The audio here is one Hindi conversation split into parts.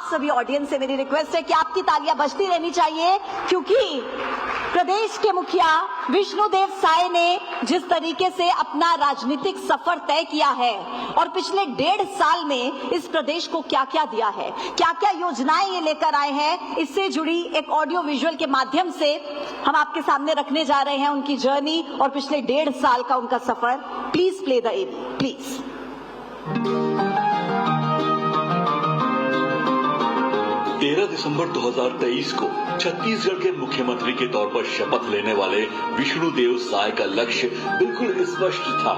आप सभी ऑडियंस से मेरी रिक्वेस्ट है कि आपकी तालियां बजती रहनी चाहिए, क्योंकि प्रदेश के मुखिया विष्णुदेव साय ने जिस तरीके से अपना राजनीतिक सफर तय किया है और पिछले 1.5 साल में इस प्रदेश को क्या क्या दिया है, क्या क्या योजनाएं ये लेकर आए हैं, इससे जुड़ी एक ऑडियो विजुअल के माध्यम से हम आपके सामने रखने जा रहे हैं उनकी जर्नी और पिछले 1.5 साल का उनका सफर। Please play the AV, please. 13 दिसंबर 2023 को छत्तीसगढ़ के मुख्यमंत्री के तौर पर शपथ लेने वाले विष्णुदेव साय का लक्ष्य बिल्कुल स्पष्ट था।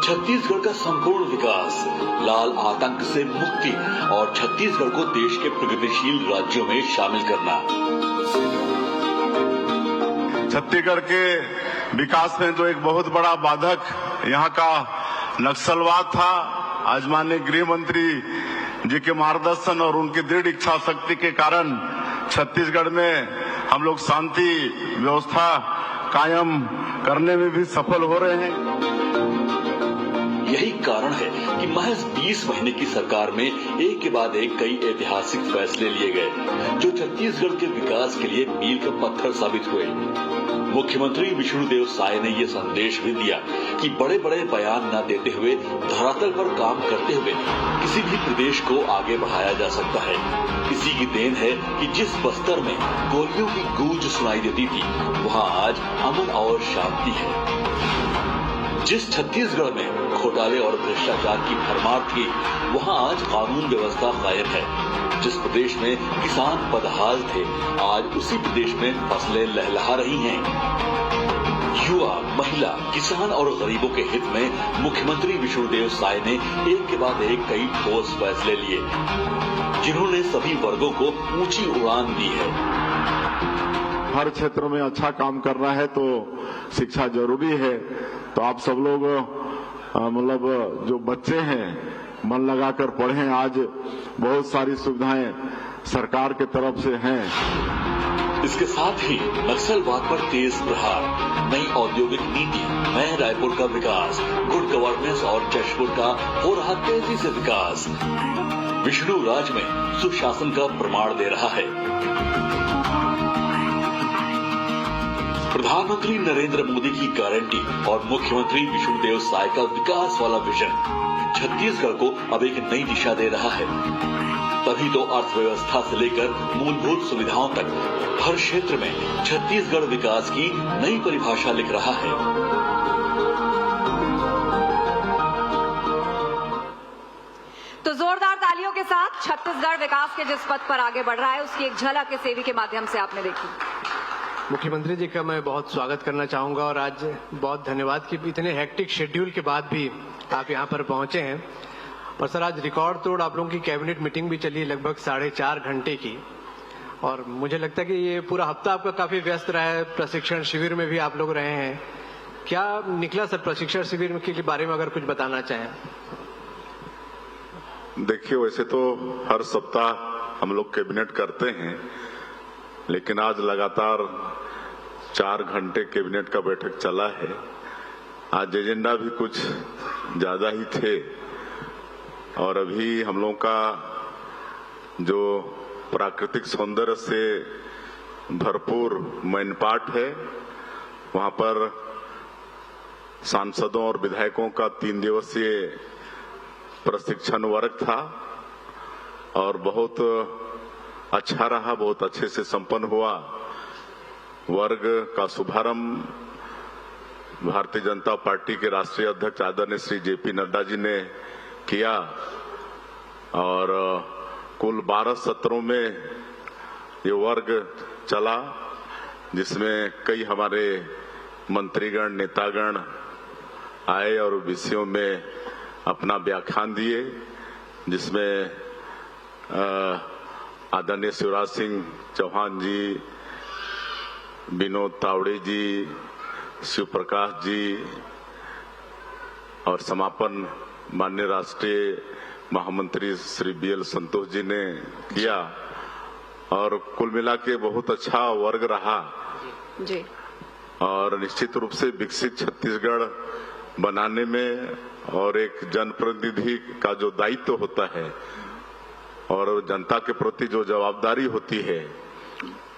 छत्तीसगढ़ का संपूर्ण विकास, लाल आतंक से मुक्ति और छत्तीसगढ़ को देश के प्रगतिशील राज्यों में शामिल करना। छत्तीसगढ़ के विकास में जो एक बहुत बड़ा बाधक यहाँ का नक्सलवाद था, आज माननीय गृह मंत्री जी के मार्गदर्शन और उनकी दृढ़ इच्छा शक्ति के कारण छत्तीसगढ़ में हम लोग शांति व्यवस्था कायम करने में भी सफल हो रहे हैं। यही कारण है कि महज 20 महीने की सरकार में एक के बाद एक कई ऐतिहासिक फैसले लिए गए जो छत्तीसगढ़ के विकास के लिए मील का पत्थर साबित हुए। मुख्यमंत्री विष्णुदेव साय ने ये संदेश भी दिया कि बड़े बड़े बयान न देते हुए धरातल पर काम करते हुए किसी भी प्रदेश को आगे बढ़ाया जा सकता है। इसी की देन है कि जिस बस्तर में गोलियों की गूंज सुनाई देती थी, वहाँ आज अमन और शांति है। जिस छत्तीसगढ़ में घोटाले और भ्रष्टाचार की भरमार थी, वहाँ आज कानून व्यवस्था कायम है। जिस प्रदेश में किसान बदहाल थे, आज उसी प्रदेश में फसलें लहलहा रही हैं। युवा, महिला, किसान और गरीबों के हित में मुख्यमंत्री विष्णुदेव साय ने एक के बाद एक कई ठोस फैसले लिए, जिन्होंने सभी वर्गों को ऊंची उड़ान दी है। हर क्षेत्र में अच्छा काम करना है तो शिक्षा जरूरी है। तो आप सब लोग मतलब जो बच्चे हैं मन लगाकर पढ़ें। आज बहुत सारी सुविधाएं सरकार के तरफ से हैं। इसके साथ ही नक्सलवाद पर तेज प्रहार, नई औद्योगिक नीति, नए रायपुर का विकास, गुड गवर्नेंस और जशपुर का हो रहा तेजी से विकास विष्णु राज में सुशासन का प्रमाण दे रहा है। प्रधानमंत्री नरेंद्र मोदी की गारंटी और मुख्यमंत्री विष्णुदेव साय का विकास वाला विजन छत्तीसगढ़ को अब एक नई दिशा दे रहा है। तभी तो अर्थव्यवस्था से लेकर मूलभूत सुविधाओं तक हर क्षेत्र में छत्तीसगढ़ विकास की नई परिभाषा लिख रहा है। तो जोरदार तालियों के साथ छत्तीसगढ़ विकास के जिस पथ पर आगे बढ़ रहा है, उसकी एक झलक इस एवी के माध्यम से आपने देखी। मुख्यमंत्री जी का मैं बहुत स्वागत करना चाहूंगा और आज बहुत धन्यवाद कि इतने हेक्टिक शेड्यूल के बाद भी आप यहां पर पहुंचे हैं। और सर, आज रिकॉर्ड तोड़ आप लोगों की कैबिनेट मीटिंग भी चली लगभग 4.5 घंटे की, और मुझे लगता है कि ये पूरा हफ्ता आपका काफी व्यस्त रहा है। प्रशिक्षण शिविर में भी आप लोग रहे हैं। क्या निकला सर प्रशिक्षण शिविर के बारे में, अगर कुछ बताना चाहें? देखिए, वैसे तो हर सप्ताह हम लोग कैबिनेट करते हैं, लेकिन आज लगातार 4 घंटे कैबिनेट का बैठक चला है। आज एजेंडा भी कुछ ज्यादा ही थे और अभी हम लोगों का जो प्राकृतिक सौंदर्य से भरपूर मैनपाट है, वहां पर सांसदों और विधायकों का 3 दिवसीय प्रशिक्षण वर्ग था और बहुत अच्छा रहा, बहुत अच्छे से संपन्न हुआ। वर्ग का शुभारंभ भारतीय जनता पार्टी के राष्ट्रीय अध्यक्ष आदरणीय श्री जेपी नड्डा जी ने किया और कुल 12 सत्रों में ये वर्ग चला, जिसमें कई हमारे मंत्रीगण, नेतागण आए और विषयों में अपना व्याख्यान दिए, जिसमें आदरणीय शिवराज सिंह चौहान जी, विनोद तावड़े जी, शिव प्रकाश जी और समापन माननीय राष्ट्रीय महामंत्री श्री BL संतोष जी ने किया और कुल मिला के बहुत अच्छा वर्ग रहा जी। और निश्चित रूप से विकसित छत्तीसगढ़ बनाने में और एक जनप्रतिनिधि का जो दायित्व होता है और जनता के प्रति जो जवाबदारी होती है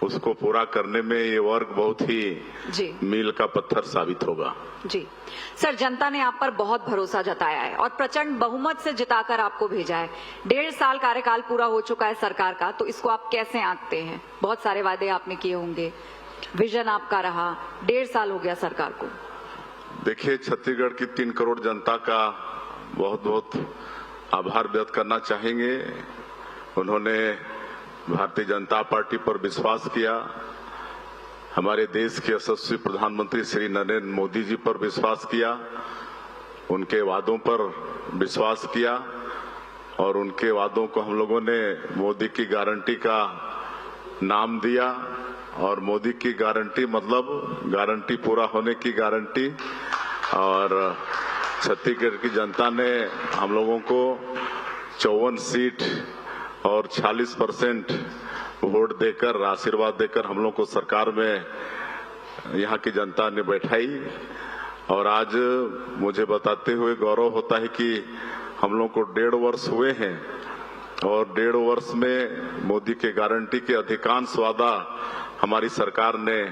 उसको पूरा करने में ये वर्ग बहुत ही जी मील का पत्थर साबित होगा। जी सर, जनता ने आप पर बहुत भरोसा जताया है और प्रचंड बहुमत से जिताकर आपको भेजा है। 1.5 साल कार्यकाल पूरा हो चुका है सरकार का, तो इसको आप कैसे आंकते हैं? बहुत सारे वादे आपने किए होंगे, विजन आपका रहा, 1.5 साल हो गया सरकार को। देखिए, छत्तीसगढ़ की 3 करोड़ जनता का बहुत बहुत आभार व्यक्त करना चाहेंगे। उन्होंने भारतीय जनता पार्टी पर विश्वास किया, हमारे देश के यशस्वी प्रधानमंत्री श्री नरेंद्र मोदी जी पर विश्वास किया, उनके वादों पर विश्वास किया और उनके वादों को हम लोगों ने मोदी की गारंटी का नाम दिया। और मोदी की गारंटी मतलब गारंटी पूरा होने की गारंटी। और छत्तीसगढ़ की जनता ने हम लोगों को 54 सीट और 46% वोट देकर, आशीर्वाद देकर हम लोग को सरकार में यहाँ की जनता ने बैठाई। और आज मुझे बताते हुए गौरव होता है कि हम लोग को 1.5 वर्ष हुए हैं और 1.5 वर्ष में मोदी के गारंटी के अधिकांश वादा हमारी सरकार ने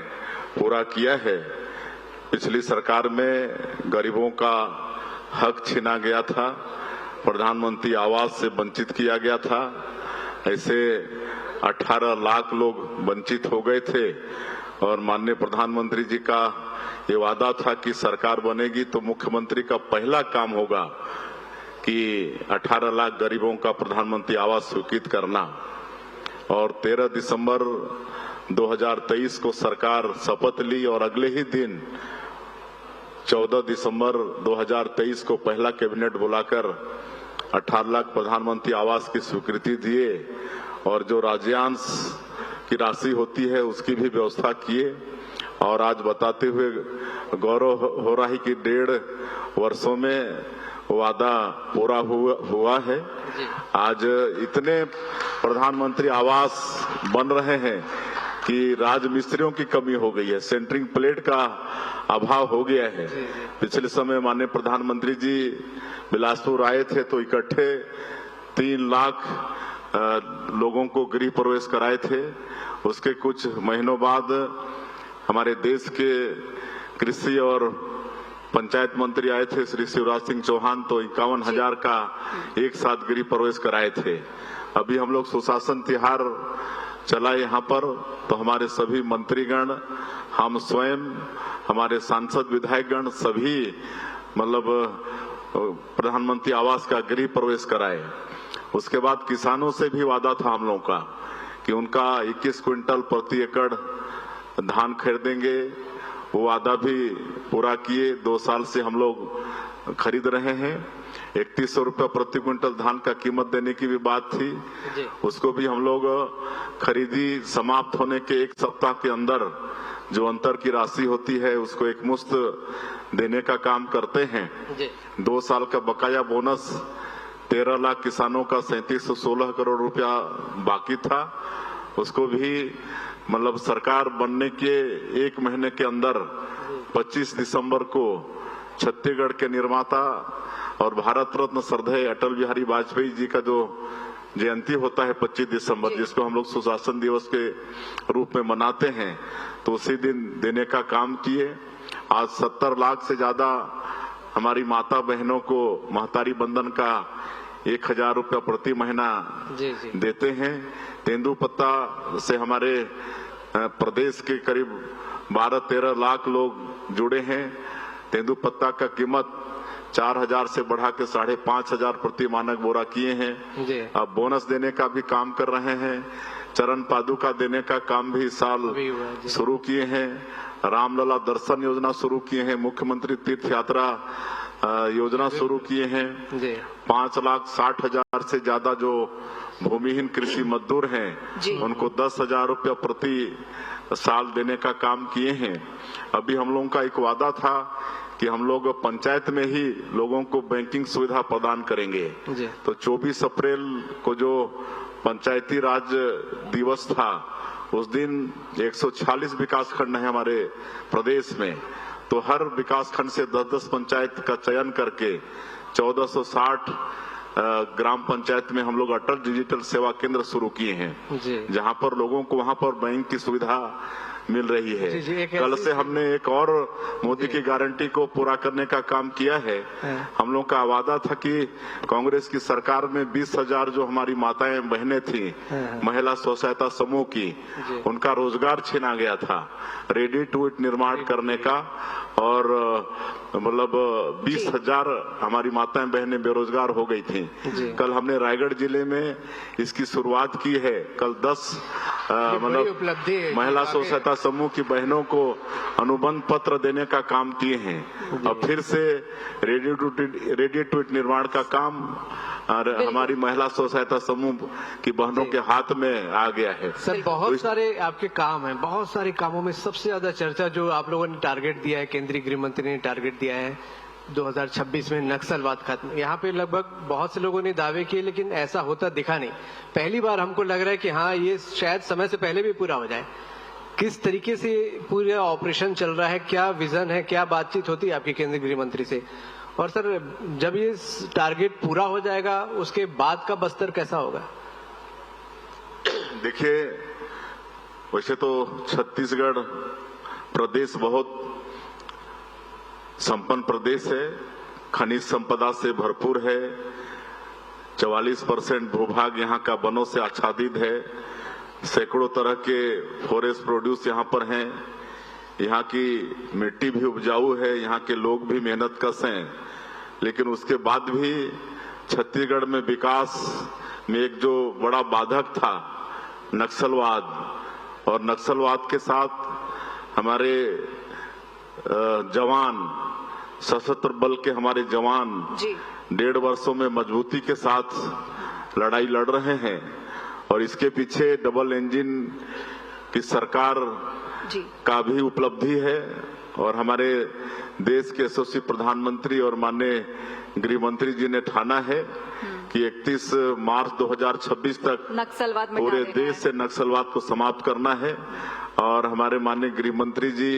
पूरा किया है। पिछली सरकार में गरीबों का हक छीना गया था, प्रधानमंत्री आवास से वंचित किया गया था, ऐसे 18 लाख लोग वंचित हो गए थे। और माननीय प्रधानमंत्री जी का ये वादा था कि सरकार बनेगी तो मुख्यमंत्री का पहला काम होगा कि 18 लाख गरीबों का प्रधानमंत्री आवास स्वीकृत करना। और 13 दिसंबर 2023 को सरकार शपथ ली और अगले ही दिन 14 दिसंबर 2023 को पहला कैबिनेट बुलाकर 18 लाख प्रधानमंत्री आवास की स्वीकृति दिए और जो राज्यांश की राशि होती है उसकी भी व्यवस्था किए। और आज बताते हुए गौरव हो रहा है कि 1.5 वर्षों में वादा पूरा हुआ है। आज इतने प्रधानमंत्री आवास बन रहे हैं कि राजमिस्त्रियों की कमी हो गई है, सेंटरिंग प्लेट का अभाव हो गया है। पिछले समय माननीय प्रधानमंत्री जी बिलासपुर आए थे तो इकट्ठे 3 लाख लोगों को गृह प्रवेश कराए थे। उसके कुछ महीनों बाद हमारे देश के कृषि और पंचायत मंत्री आए थे श्री शिवराज सिंह चौहान, तो 51,000 का एक साथ गृह प्रवेश कराए थे। अभी हम लोग सुशासन तिहार चला यहाँ पर, तो हमारे सभी मंत्रीगण, हम स्वयं, हमारे सांसद विधायकगण सभी मतलब प्रधानमंत्री आवास का गृह प्रवेश कराए। उसके बाद किसानों से भी वादा था हम लोगों का कि उनका 21 क्विंटल प्रति एकड़ धान खरीदेंगे, वो वादा भी पूरा किए। 2 साल से हम लोग खरीद रहे हैं। 3100 रुपये प्रति क्विंटल धान का कीमत देने की भी बात थी, उसको भी हम लोग खरीदी समाप्त होने के 1 सप्ताह के अंदर जो अंतर की राशि होती है उसको एकमुश्त देने का काम करते हैं। 2 साल का बकाया बोनस 13 लाख किसानों का 3716 करोड़ रुपया बाकी था, उसको भी मतलब सरकार बनने के 1 महीने के अंदर 25 दिसंबर को छत्तीसगढ़ के निर्माता और भारत रत्न श्रद्धेय अटल बिहारी वाजपेयी जी का जो जयंती होता है 25 दिसंबर, जिसको हम लोग सुशासन दिवस के रूप में मनाते हैं, तो उसी दिन देने का काम किए। आज 70 लाख से ज्यादा हमारी माता बहनों को महतारी बंधन का 1000 रुपया प्रति महीना देते हैं। तेंदुपत्ता से हमारे प्रदेश के करीब 12-13 लाख लोग जुड़े हैं। तेंदुपत्ता का कीमत 4000 से बढ़ा के 5500 प्रति मानक बोरा किए हैं। अब बोनस देने का भी काम कर रहे हैं। चरण पादुका देने का काम भी इस साल शुरू किए हैं। रामलला दर्शन योजना शुरू किए हैं। मुख्यमंत्री तीर्थ यात्रा योजना शुरू किए हैं। 5,60,000 से ज्यादा जो भूमिहीन कृषि मजदूर हैं उनको 10,000 रुपया प्रति साल देने का काम किए हैं। अभी हम लोगों का एक वादा था कि हम लोग पंचायत में ही लोगों को बैंकिंग सुविधा प्रदान करेंगे। तो 24 अप्रैल को जो पंचायती राज दिवस था उस दिन 146 विकास खंड है हमारे प्रदेश में, तो हर विकास खंड से 10-10 पंचायत का चयन करके 1460 ग्राम पंचायत में हम लोग अटल डिजिटल सेवा केंद्र शुरू किए हैं, जहां पर लोगों को वहां पर बैंक की सुविधा मिल रही है। कल से हमने एक और मोदी की गारंटी को पूरा करने का काम किया है। हम लोग का वादा था कि कांग्रेस की सरकार में 20,000 जो हमारी माताएं बहनें थी महिला स्व सहायता समूह की, उनका रोजगार छीना गया था। रेडी टू ईट निर्माण करने का और मतलब 20,000 हमारी माताएं बहनें बेरोजगार हो गई थी। कल हमने रायगढ़ जिले में इसकी शुरुआत की है। कल 10 मतलब महिला स्व सहायता समूह की बहनों को अनुबंध पत्र देने का काम किए हैं और फिर से रेडी टू ईट निर्माण का काम हमारी महिला स्व सहायता समूह की बहनों के हाथ में आ गया है। सर बहुत सारे आपके काम हैं, बहुत सारे कामों में सबसे ज्यादा चर्चा जो आप लोगों ने टारगेट दिया है, केंद्रीय गृह मंत्री ने टारगेट दिया है 2026 में नक्सलवाद खत्म। यहाँ पे लगभग बहुत से लोगों ने दावे किए लेकिन ऐसा होता दिखा नहीं। पहली बार हमको लग रहा है कि हाँ ये शायद समय से पहले भी पूरा हो जाए। किस तरीके से पूरा ऑपरेशन चल रहा है, क्या विजन है, क्या बातचीत होती है आपके केंद्रीय गृह मंत्री से? और सर जब ये टारगेट पूरा हो जाएगा उसके बाद का बस्तर कैसा होगा? देखिए, वैसे तो छत्तीसगढ़ प्रदेश बहुत संपन्न प्रदेश है, खनिज संपदा से भरपूर है। 44% भूभाग यहाँ का वनों से आच्छादित है। सैकड़ों तरह के फॉरेस्ट प्रोड्यूस यहाँ पर हैं। यहाँ की मिट्टी भी उपजाऊ है, यहाँ के लोग भी मेहनतकश हैं। लेकिन उसके बाद भी छत्तीसगढ़ में विकास में एक जो बड़ा बाधक था नक्सलवाद, और नक्सलवाद के साथ हमारे जवान, सशस्त्र बल के हमारे जवान 1.5 वर्षों में मजबूती के साथ लड़ाई लड़ रहे हैं। और इसके पीछे डबल इंजन की सरकार का भी उपलब्धि है। और हमारे देश के यशस्वी प्रधानमंत्री और माननीय गृह मंत्री जी ने ठाना है कि 31 मार्च 2026 तक नक्सलवाद पूरे देश से नक्सलवाद को समाप्त करना है। और हमारे माननीय गृह मंत्री जी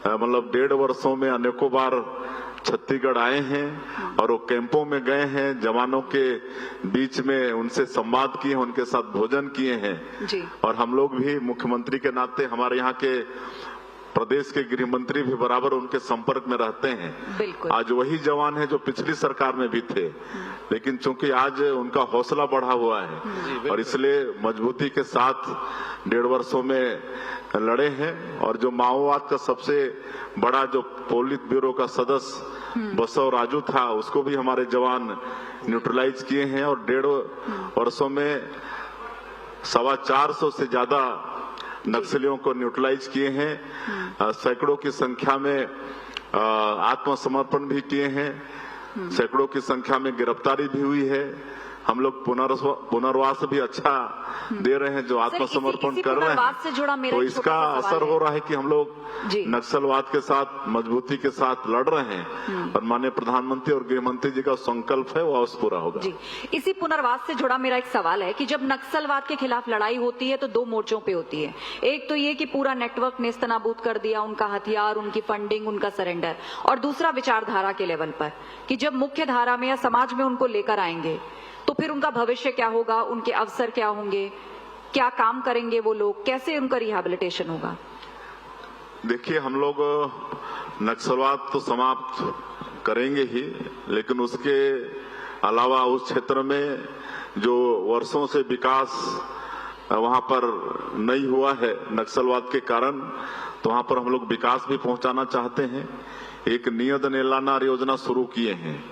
मतलब 1.5 वर्षों में अनेकों बार छत्तीसगढ़ आए हैं और वो कैंपों में गए हैं, जवानों के बीच में उनसे संवाद किए, उनके साथ भोजन किए हैं। और हम लोग भी मुख्यमंत्री के नाते हमारे यहाँ के प्रदेश के गृह मंत्री भी बराबर उनके संपर्क में रहते हैं। आज वही जवान है जो पिछली सरकार में भी थे, लेकिन चूंकि आज उनका हौसला बढ़ा हुआ है और इसलिए मजबूती के साथ 1.5 वर्षों में लड़े हैं। और जो माओवाद का सबसे बड़ा जो पोलित ब्यूरो का सदस्य बसव राजू था, उसको भी हमारे जवान न्यूट्रलाइज किए हैं। और 1.5 वर्षों में 425 से ज्यादा नक्सलियों को न्यूट्रलाइज किए हैं। सैकड़ों की संख्या में आत्मसमर्पण भी किए हैं, सैकड़ों की संख्या में गिरफ्तारी भी हुई है। हम लोग पुनर्वास भी अच्छा दे रहे हैं जो आत्मसमर्पण कर रहे हैं। तो इसका असर हो रहा है कि हम लोग नक्सलवाद के साथ मजबूती के साथ लड़ रहे हैं और माननीय प्रधानमंत्री और गृह मंत्री जी का संकल्प है वो अवश्य पूरा होगा। इसी पुनर्वास से जुड़ा मेरा एक सवाल है कि जब नक्सलवाद के खिलाफ लड़ाई होती है तो 2 मोर्चों पे होती है। एक तो ये कि पूरा नेटवर्क नेस्तनाबूद कर दिया, उनका हथियार, उनकी फंडिंग, उनका सरेंडर, और दूसरा विचारधारा के लेवल पर कि जब मुख्य धारा में या समाज में उनको लेकर आएंगे तो फिर उनका भविष्य क्या होगा, उनके अवसर क्या होंगे, क्या काम करेंगे वो लोग, कैसे उनका रिहैबिलिटेशन होगा? देखिए, हम लोग नक्सलवाद तो समाप्त करेंगे ही, लेकिन उसके अलावा उस क्षेत्र में जो वर्षों से विकास वहां पर नहीं हुआ है नक्सलवाद के कारण, तो वहां पर हम लोग विकास भी पहुंचाना चाहते हैं। एक नियत नेलानार योजना शुरू किए हैं,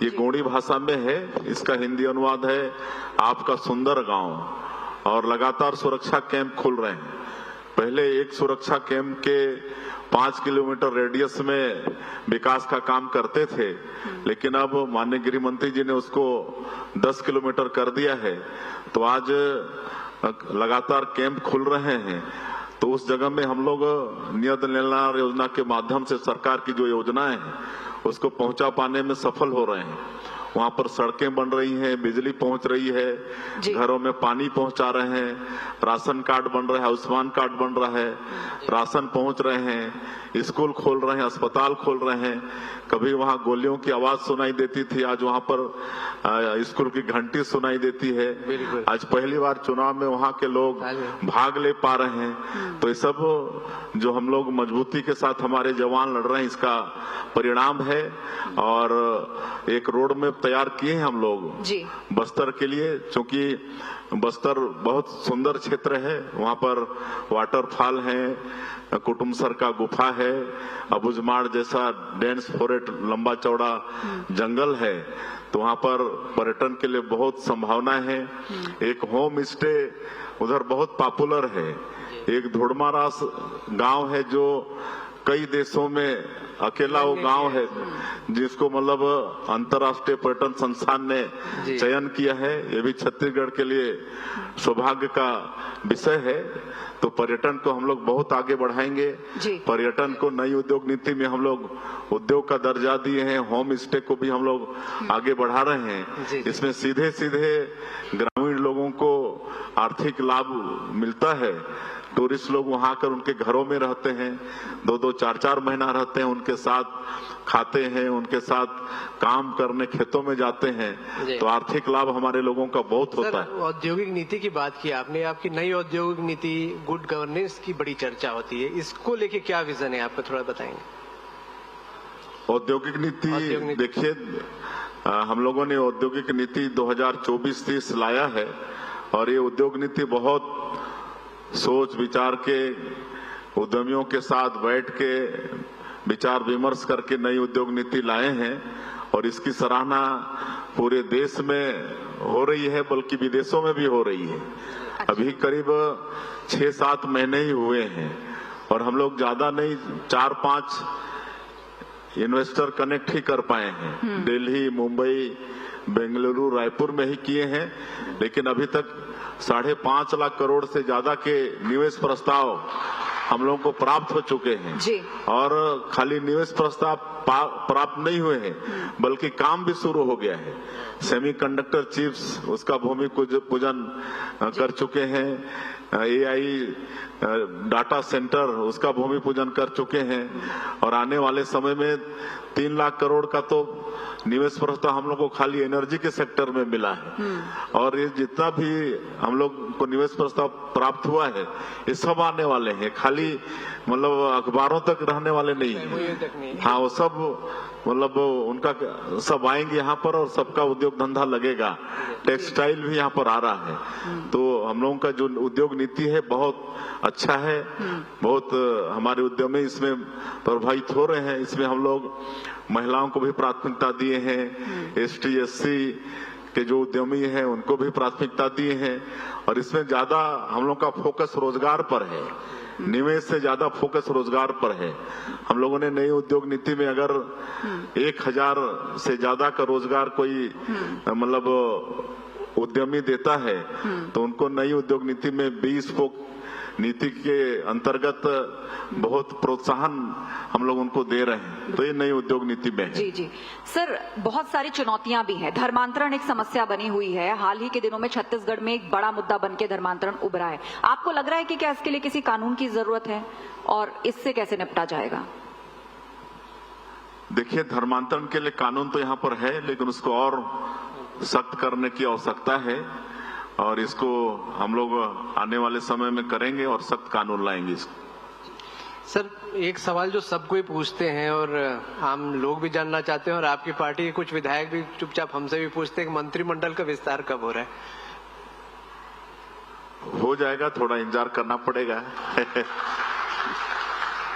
ये गोंडी भाषा में है, इसका हिंदी अनुवाद है आपका सुंदर गांव। और लगातार सुरक्षा कैंप खुल रहे हैं। पहले एक सुरक्षा कैंप के 5 किलोमीटर रेडियस में विकास का काम करते थे, लेकिन अब माननीय गृह मंत्री जी ने उसको 10 किलोमीटर कर दिया है। तो आज लगातार कैंप खुल रहे हैं। तो उस जगह में हम लोग नियत नेलानार योजना के माध्यम से सरकार की जो योजनाएं हैं उसको पहुंचा पाने में सफल हो रहे हैं। वहां पर सड़कें बन रही हैं, बिजली पहुंच रही है, घरों में पानी पहुंचा रहे हैं, राशन कार्ड बन रहा है, आयुष्मान कार्ड बन रहा है, राशन पहुंच रहे हैं, स्कूल खोल रहे हैं, अस्पताल खोल रहे हैं। कभी वहां गोलियों की आवाज सुनाई देती थी, आज वहां पर स्कूल की घंटी सुनाई देती है। आज पहली बार चुनाव में वहां के लोग भाग ले पा रहे हैं। तो ये सब जो हम लोग मजबूती के साथ हमारे जवान लड़ रहे हैं, इसका परिणाम है। और एक रोड मैप तैयार किए हैं हम लोग बस्तर के लिए, क्योंकि बस्तर बहुत सुंदर क्षेत्र है। वहां पर वाटरफॉल है, कुटुमसर का गुफा है, अबुझमाड़ जैसा डेंस फॉरेस्ट लंबा चौड़ा जंगल है। तो वहां पर पर्यटन के लिए बहुत संभावना है। एक होम स्टे उधर बहुत पॉपुलर है। एक धुड़मारास गांव है जो कई देशों में अकेला वो गांव है, जिसको मतलब अंतर्राष्ट्रीय पर्यटन संस्थान ने चयन किया है। ये भी छत्तीसगढ़ के लिए सौभाग्य का विषय है। तो पर्यटन को हम लोग बहुत आगे बढ़ाएंगे। पर्यटन को नई उद्योग नीति में हम लोग उद्योग का दर्जा दिए हैं। होम स्टे को भी हम लोग आगे बढ़ा रहे हैं। इसमें सीधे सीधे ग्रामीण लोगों को आर्थिक लाभ मिलता है। टूरिस्ट लोग वहां आकर उनके घरों में रहते हैं, 2-2, 4-4 महीना रहते हैं, उनके साथ खाते हैं, उनके साथ काम करने खेतों में जाते हैं। तो आर्थिक लाभ हमारे लोगों का बहुत होता है। औद्योगिक नीति की बात की आपने, आपकी नई औद्योगिक नीति गुड गवर्नेंस की बड़ी चर्चा होती है, इसको लेके क्या विजन है आपका, थोड़ा बताएंगे। औद्योगिक नीति देखिए, हम लोगों ने औद्योगिक नीति 2024-30 लाया है और ये उद्योग नीति बहुत सोच विचार के उद्यमियों के साथ बैठ के विचार विमर्श करके नई उद्योग नीति लाए हैं। और इसकी सराहना पूरे देश में हो रही है, बल्कि विदेशों में भी हो रही है। अभी करीब 6-7 महीने ही हुए हैं और हम लोग ज्यादा नहीं 4-5 इन्वेस्टर कनेक्ट ही कर पाए हैं। दिल्ली, मुंबई, बेंगलुरु, रायपुर में ही किए हैं, लेकिन अभी तक 5.5 लाख करोड़ से ज्यादा के निवेश प्रस्ताव हम लोगों को प्राप्त हो चुके हैं। और खाली निवेश प्रस्ताव प्राप्त नहीं हुए हैं, बल्कि काम भी शुरू हो गया है। सेमीकंडक्टर चिप्स, उसका भूमि पूजन कर चुके हैं। AI डाटा सेंटर, उसका भूमि पूजन कर चुके हैं। और आने वाले समय में 3 लाख करोड़ का तो निवेश प्रस्ताव हम लोग को खाली एनर्जी के सेक्टर में मिला है। और ये जितना भी हम लोग को निवेश प्रस्ताव प्राप्त हुआ है, ये सब आने वाले हैं, खाली मतलब अखबारों तक रहने वाले नहीं है। हाँ, वो सब मतलब उनका सब आएंगे यहाँ पर और सबका उद्योग धंधा लगेगा। टेक्सटाइल भी यहाँ पर आ रहा है। तो हम लोगों का जो उद्योग नीति है बहुत अच्छा है। बहुत हमारे उद्यमी इसमें प्रभावित हो रहे हैं। इसमें हम लोग महिलाओं को भी प्राथमिकता दिए हैं, ST SC के जो उद्यमी हैं उनको भी प्राथमिकता दिए हैं। और इसमें ज्यादा हम लोग का फोकस रोजगार पर है, निवेश से ज्यादा फोकस रोजगार पर है। हम लोगों ने नई उद्योग नीति में अगर 1000 से ज्यादा का रोजगार कोई मतलब उद्यमी देता है, तो उनको नई उद्योग नीति में 20 नीति के अंतर्गत बहुत प्रोत्साहन हम लोग उनको दे रहे हैं। तो ये नई उद्योग नीति में है। जी सर, बहुत सारी चुनौतियां भी हैं। धर्मांतरण एक समस्या बनी हुई है। हाल ही के दिनों में छत्तीसगढ़ में एक बड़ा मुद्दा बन के धर्मांतरण उभरा है। आपको लग रहा है कि क्या इसके लिए किसी कानून की जरूरत है और इससे कैसे निपटा जाएगा? देखिए, धर्मांतरण के लिए कानून तो यहाँ पर है, लेकिन उसको और सख्त करने की आवश्यकता है। और इसको हम लोग आने वाले समय में करेंगे और सख्त कानून लाएंगे इसको। सर, एक सवाल जो सब कोई पूछते हैं और आम लोग भी जानना चाहते हैं और आपकी पार्टी के कुछ विधायक भी चुपचाप हमसे भी पूछते हैं कि मंत्रिमंडल का विस्तार कब हो रहा है? हो जाएगा, थोड़ा इंतजार करना पड़ेगा।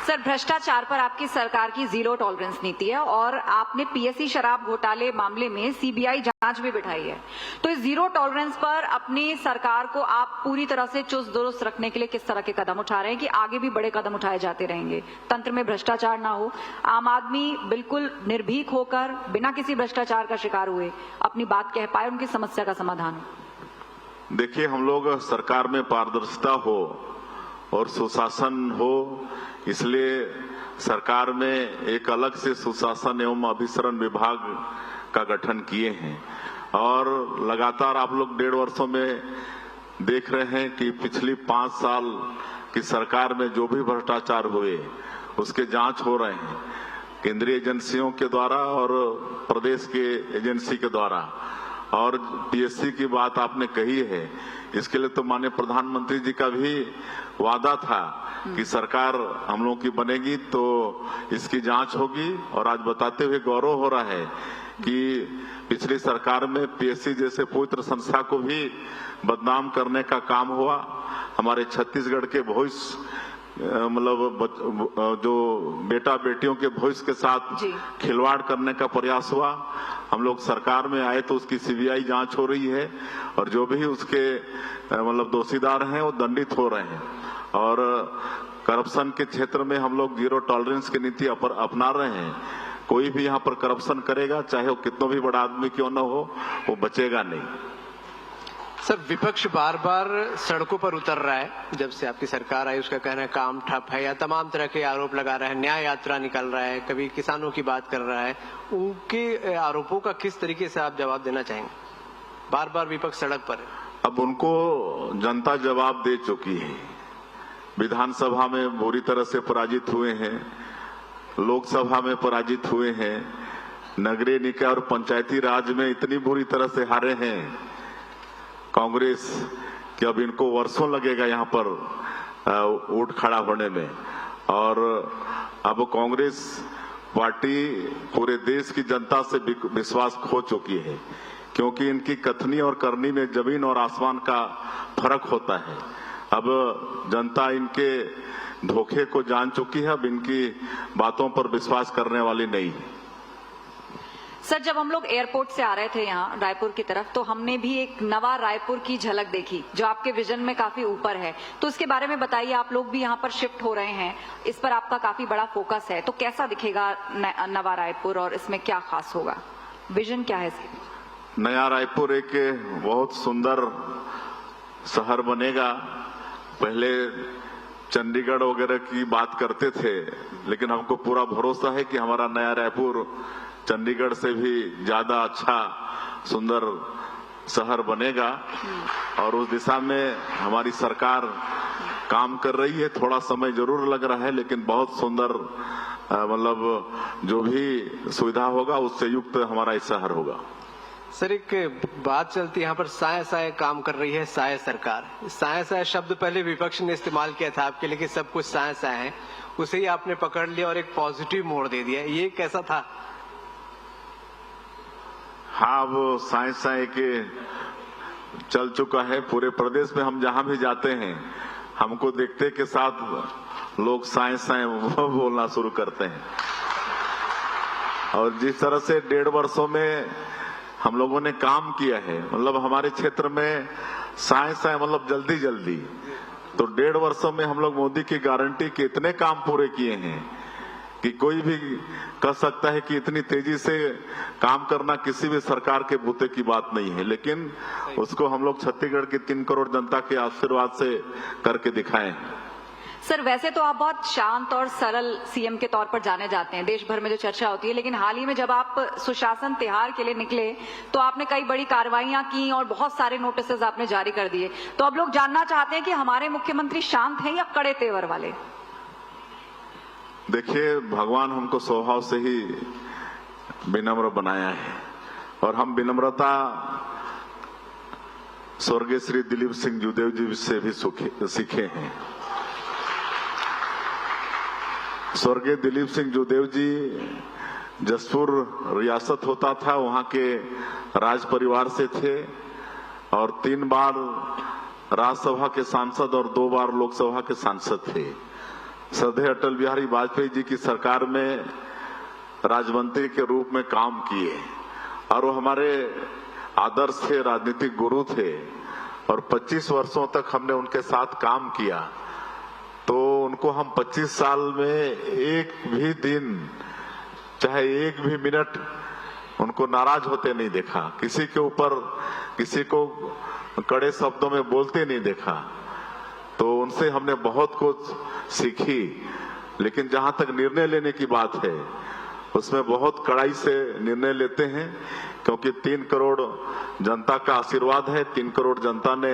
सर, भ्रष्टाचार पर आपकी सरकार की 0 टॉलरेंस नीति है और आपने PSC शराब घोटाले मामले में CBI जांच भी बिठाई है। तो इस 0 टॉलरेंस पर अपनी सरकार को आप पूरी तरह से चुस्त दुरुस्त रखने के लिए किस तरह के कदम उठा रहे हैं कि आगे भी बड़े कदम उठाए जाते रहेंगे, तंत्र में भ्रष्टाचार ना हो, आम आदमी बिल्कुल निर्भीक होकर बिना किसी भ्रष्टाचार का शिकार हुए अपनी बात कह पाए, उनकी समस्या का समाधान हो? देखिए, हम लोग सरकार में पारदर्शिता हो और सुशासन हो, इसलिए सरकार में एक अलग से सुशासन एवं अभिसरण विभाग का गठन किए हैं और लगातार आप लोग 1.5 वर्षों में देख रहे हैं कि पिछली 5 साल की सरकार में जो भी भ्रष्टाचार हुए उसके जांच हो रहे हैं केंद्रीय एजेंसियों के द्वारा और प्रदेश के एजेंसी के द्वारा। और पीएससी की बात आपने कही है, इसके लिए तो माननीय प्रधानमंत्री जी का भी वादा था कि सरकार हम लोगों की बनेगी तो इसकी जांच होगी। और आज बताते हुए गौरव हो रहा है कि पिछली सरकार में पीएससी जैसे पवित्र संस्था को भी बदनाम करने का काम हुआ। हमारे छत्तीसगढ़ के भविष्य मतलब जो बेटा बेटियों के भविष्य के साथ खिलवाड़ करने का प्रयास हुआ। हम लोग सरकार में आए तो उसकी सीबीआई जांच हो रही है और जो भी उसके मतलब दोषीदार हैं वो दंडित हो रहे हैं। और करप्शन के क्षेत्र में हम लोग 0 टॉलरेंस की नीति अपना रहे हैं। कोई भी यहाँ पर करप्शन करेगा, चाहे वो कितना भी बड़ा आदमी क्यों न हो, वो बचेगा नहीं। सर, विपक्ष बार बार सड़कों पर उतर रहा है। जब से आपकी सरकार आई उसका कहना है काम ठप है या तमाम तरह के आरोप लगा रहा है, न्याय यात्रा निकल रहा है, कभी किसानों की बात कर रहा है। उनके आरोपों का किस तरीके से आप जवाब देना चाहेंगे? बार बार विपक्ष सड़क पर है। अब उनको जनता जवाब दे चुकी है। विधानसभा में बुरी तरह से पराजित हुए हैं, लोकसभा में पराजित हुए हैं, नगरीय निकाय और पंचायती राज में इतनी बुरी तरह से हारे हैं कांग्रेस कि अब इनको वर्षों लगेगा यहाँ पर उठ खड़ा होने में। और अब कांग्रेस पार्टी पूरे देश की जनता से विश्वास खो चुकी है, क्योंकि इनकी कथनी और करनी में जमीन और आसमान का फर्क होता है। अब जनता इनके धोखे को जान चुकी है, अब इनकी बातों पर विश्वास करने वाली नहीं है। सर, जब हम लोग एयरपोर्ट से आ रहे थे यहाँ रायपुर की तरफ, तो हमने भी एक नवा रायपुर की झलक देखी जो आपके विजन में काफी ऊपर है। तो इसके बारे में बताइए, आप लोग भी यहाँ पर शिफ्ट हो रहे हैं, इस पर आपका काफी बड़ा फोकस है, तो कैसा दिखेगा नवा रायपुर और इसमें क्या खास होगा? विजन क्या है इसकी? नया रायपुर एक बहुत सुंदर शहर बनेगा। पहले चंडीगढ़ वगैरह की बात करते थे, लेकिन हमको पूरा भरोसा है कि हमारा नया रायपुर चंडीगढ़ से भी ज्यादा अच्छा सुंदर शहर बनेगा और उस दिशा में हमारी सरकार काम कर रही है। थोड़ा समय जरूर लग रहा है, लेकिन बहुत सुंदर मतलब जो भी सुविधा होगा उससे युक्त हमारा इस शहर होगा। सर, एक बात चलती है यहाँ पर, साय साय काम कर रही है साय सरकार। साय साय शब्द पहले विपक्ष ने इस्तेमाल किया था आपके लिए कि सब कुछ साय साय है, उसे ही आपने पकड़ लिया और एक पॉजिटिव मोड़ दे दिया। ये कैसा था? हाँ, वो साय साय के चल चुका है पूरे प्रदेश में। हम जहां भी जाते हैं हमको देखते के साथ लोग साय साय बोलना शुरू करते हैं। और जिस तरह से 1.5 वर्षों में हम लोगों ने काम किया है, मतलब हमारे क्षेत्र में साय साय मतलब जल्दी जल्दी, तो 1.5 वर्षों में हम लोग मोदी की गारंटी के इतने काम पूरे किए हैं कि कोई भी कह सकता है कि इतनी तेजी से काम करना किसी भी सरकार के बूते की बात नहीं है, लेकिन उसको हम लोग छत्तीसगढ़ की 3 करोड़ जनता के आशीर्वाद से करके दिखाए। सर, वैसे तो आप बहुत शांत और सरल सीएम के तौर पर जाने जाते हैं, देश भर में जो चर्चा होती है, लेकिन हाल ही में जब आप सुशासन तिहार के लिए निकले तो आपने कई बड़ी कार्रवाइयां की और बहुत सारे नोटिसेस आपने जारी कर दिए। तो अब लोग जानना चाहते हैं कि हमारे मुख्यमंत्री शांत हैं या कड़े तेवर वाले? देखिए, भगवान हमको स्वभाव से ही विनम्र बनाया है और हम विनम्रता स्वर्गीय श्री दिलीप सिंह जूदेव जी से भी सीखे हैं। स्वर्गीय दिलीप सिंह जूदेव जी जसपुर रियासत होता था, वहां के राज परिवार से थे और 3 बार राज्यसभा के सांसद और 2 बार लोकसभा के सांसद थे। श्रद्धेय अटल बिहारी वाजपेयी जी की सरकार में राज्यमंत्री के रूप में काम किए और वो हमारे आदर्श थे, राजनीतिक गुरु थे और 25 वर्षों तक हमने उनके साथ काम किया। तो उनको हम 25 साल में एक भी दिन, चाहे एक भी मिनट उनको नाराज होते नहीं देखा, किसी के ऊपर किसी को कड़े शब्दों में बोलते नहीं देखा। तो उनसे हमने बहुत कुछ सीखी। लेकिन जहां तक निर्णय लेने की बात है, उसमें बहुत कड़ाई से निर्णय लेते हैं, क्योंकि 3 करोड़ जनता का आशीर्वाद है। 3 करोड़ जनता ने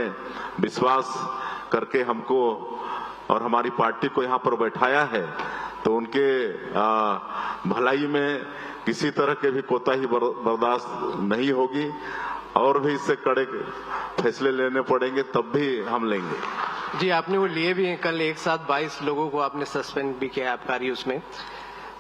विश्वास करके हमको और हमारी पार्टी को यहाँ पर बैठाया है, तो उनके भलाई में किसी तरह के भी कोताही बर्दाश्त नहीं होगी, और भी इससे कड़े फैसले लेने पड़ेंगे तब भी हम लेंगे। जी, आपने वो लिए भी हैं। कल एक साथ 22 लोगों को आपने सस्पेंड भी किया आबकारी उसमें।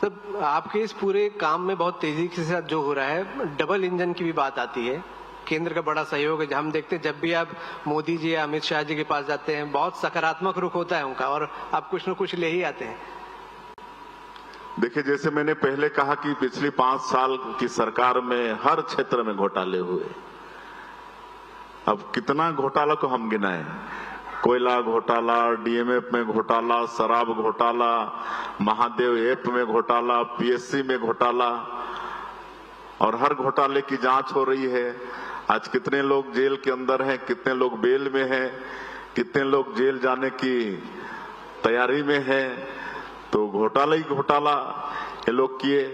तो आपके इस पूरे काम में बहुत तेजी के साथ जो हो रहा है, डबल इंजन की भी बात आती है, केंद्र का बड़ा सहयोग है। हम देखते हैं जब भी आप मोदी जी या अमित शाह जी के पास जाते हैं, बहुत सकारात्मक रुख होता है उनका, और आप कुछ न कुछ ले ही आते हैं। देखिए, जैसे मैंने पहले कहा कि पिछली 5 साल की सरकार में हर क्षेत्र में घोटाले हुए। अब कितना घोटाला को हम गिनाएं? कोयला घोटाला, डीएमएफ में घोटाला, शराब घोटाला, महादेव ऐप में घोटाला, पीएससी में घोटाला, और हर घोटाले की जांच हो रही है। आज कितने लोग जेल के अंदर हैं, कितने लोग बेल में हैं, कितने लोग जेल जाने की तैयारी में हैं। तो घोटाला ही घोटाला ये लोग किए,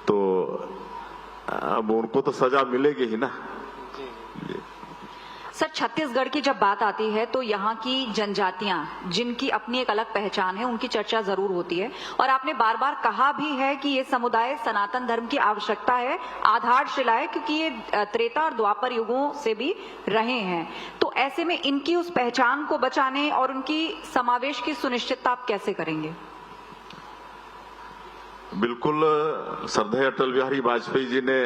तो अब उनको तो सजा मिलेगी ही ना। सर, छत्तीसगढ़ की जब बात आती है तो यहाँ की जनजातियां, जिनकी अपनी एक अलग पहचान है, उनकी चर्चा जरूर होती है, और आपने बार बार कहा भी है कि ये समुदाय सनातन धर्म की आवश्यकता है, आधारशिला है, क्योंकि ये त्रेता और द्वापर युगों से भी रहे हैं। तो ऐसे में इनकी उस पहचान को बचाने और उनकी समावेश की सुनिश्चितता आप कैसे करेंगे? बिल्कुल, श्रद्धेय अटल बिहारी वाजपेयी जी ने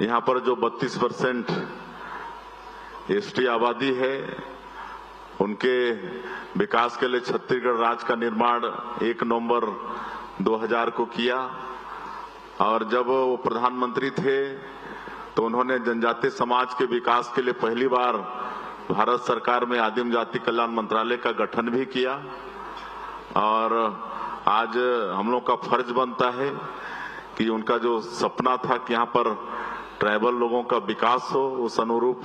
यहाँ पर जो 32% एसटी आबादी है, उनके विकास के लिए छत्तीसगढ़ राज्य का निर्माण 1 नवंबर 2000 को किया, और जब वो प्रधानमंत्री थे तो उन्होंने जनजातीय समाज के विकास के लिए पहली बार भारत सरकार में आदिम जाति कल्याण मंत्रालय का गठन भी किया। और आज हम लोग का फर्ज बनता है कि उनका जो सपना था कि यहाँ पर ट्राइबल लोगों का विकास हो, उस अनुरूप